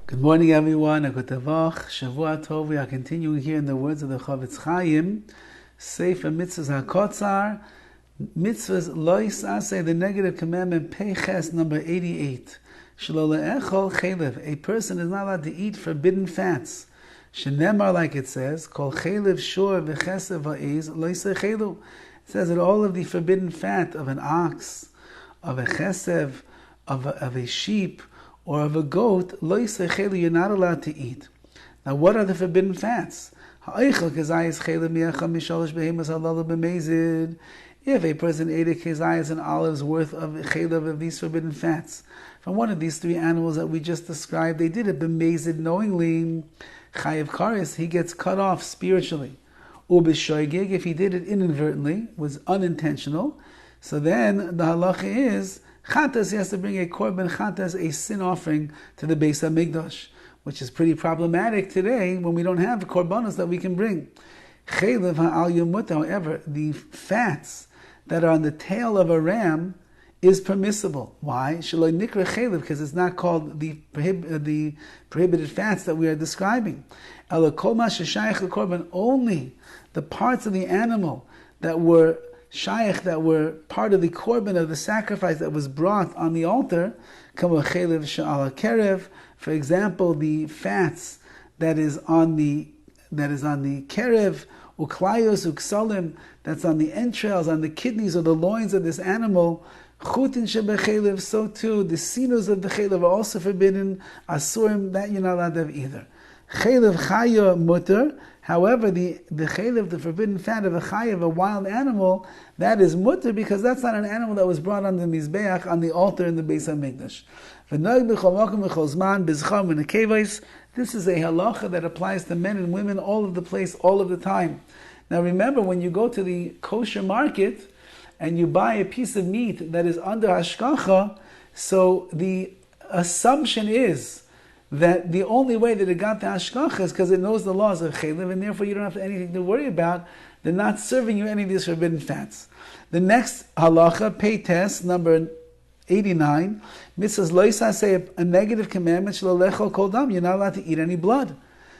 Good morning, everyone. A good tavach, Shavua Tov. We are continuing here in the words of the Horowitz Sefer HaMitzvos HaKotzar, Mitzvahs Lo Yisaseh, the negative commandment, Peches number 88. Shelo le'echol chelev. A person is not allowed to eat forbidden fats. Shenemar, like it says, Kol chelev shor v'chesev ha'ez lo yisechelu. It says that all of the forbidden fat of an ox, of a chesev, of a sheep, or of a goat, lo yisechelu, you're not allowed to eat. Now, what are the forbidden fats? If a person ate a kezayis and olives worth of chelev of these forbidden fats from one of these three animals that we just described, they did it b'mezid knowingly, chayiv kares, he gets cut off spiritually. Ubishoigig, if he did it inadvertently, was unintentional, so then the halacha is chatas, he has to bring a korban chatas, a sin offering, to the Beis HaMikdash, which is pretty problematic today when we don't have korbanos that we can bring. Chelev ha'al yomut, however, the fats that are on the tail of a ram is permissible. Why? Shaloi nikra chelev, because it's not called the prohibited fats that we are describing. Ela kol ma sheshayach l'korban, only the parts of the animal that were shayach, that were part of the korban of the sacrifice that was brought on the altar, kama chelev she'al kerev. For example, the fats that is on the kerev, uklayos, uksalim, that's on the entrails, on the kidneys or the loins of this animal, chutin shebechelev, so too the sinos of the chelev are also forbidden, asurim, that you're not allowed to have either. Chelev chaya mutter, however, the chelev, the forbidden fat of a chayav, a wild animal, that is mutter because that's not an animal that was brought on the mizbeach, on the altar in the Beis HaMikdash. This is a halacha that applies to men and women all of the place, all of the time. Now remember, when you go to the kosher market and you buy a piece of meat that is under hashgacha, so the assumption is that the only way that it got to hashgacha is because it knows the laws of chelev, and therefore you don't have anything to worry about. They're not serving you any of these forbidden fats. The next halacha, peites, number 89, Mitzvahs lo yisaseh, a negative commandment, shelo lechol kol dam, you're not allowed to eat any blood.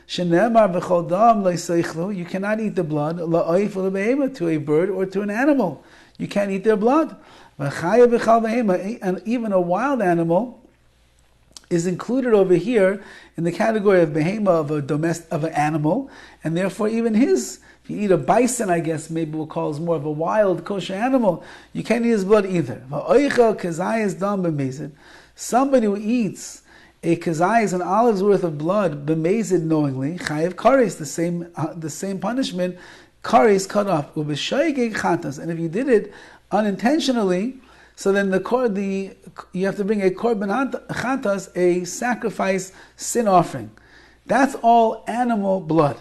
Shenemar v'chol dam lo yiseichlu, you cannot eat the blood, la'oif u'lebehema, to a bird or to an animal. You can't eat their blood. V'chaya v'chal behema, and even a wild animal is included over here in the category of behema, of an animal, and therefore even his, if you eat a bison, I guess maybe we'll call it more of a wild kosher animal, you can't eat his blood either. Somebody who eats a kezayis, an olive's worth of blood, b'mezid knowingly, chayiv kares, the same punishment, kares, cut off, ubishoigig chatas, and if you did it unintentionally, so then you have to bring a korban chatas, a sacrifice sin offering. That's all animal blood.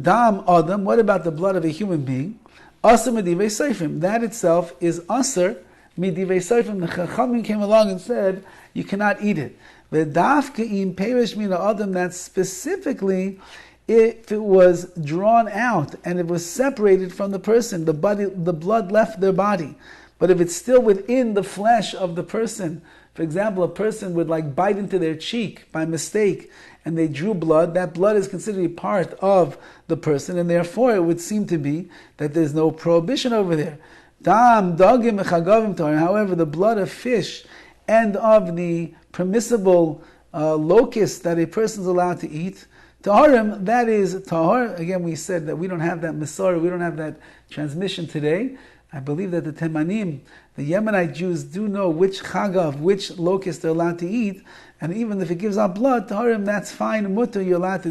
Dam adam, what about the blood of a human being? Asr midivei seifim. That itself is asr midivei seifim. The Chachamim came along and said, you cannot eat it. V'dafke im perish mina adam, that specifically if it was drawn out and it was separated from the person, the blood left their body. But if it's still within the flesh of the person, for example, a person would bite into their cheek by mistake and they drew blood, that blood is considered a part of the person, and therefore it would seem to be that there's no prohibition over there. Dam, dogim, echagavim tar. However, the blood of fish and of the permissible locust that a person is allowed to eat, taharim, that is tahar. Again, we said that we don't have that Masorah, we don't have that transmission today. I believe that the Temanim, the Yemenite Jews, do know which chagav, which locust they're allowed to eat, and even if it gives out blood, taharim, that's fine, mutter, you're allowed to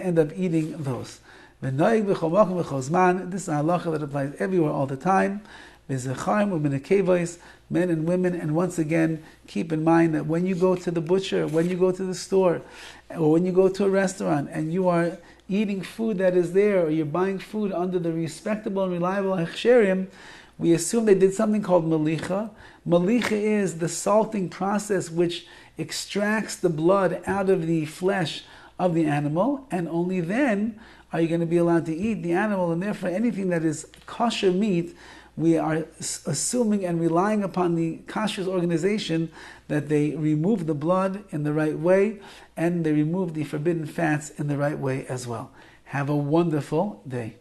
end up eating those. This is a halacha that applies everywhere all the time. Men and women, and once again, keep in mind that when you go to the butcher, when you go to the store, or when you go to a restaurant, and you are eating food that is there, or you're buying food under the respectable and reliable hechsherim, we assume they did something called malicha. Malicha is the salting process which extracts the blood out of the flesh of the animal, and only then are you going to be allowed to eat the animal, and therefore anything that is kosher meat we are assuming and relying upon the kashrus organization that they remove the blood in the right way and they remove the forbidden fats in the right way as well. Have a wonderful day.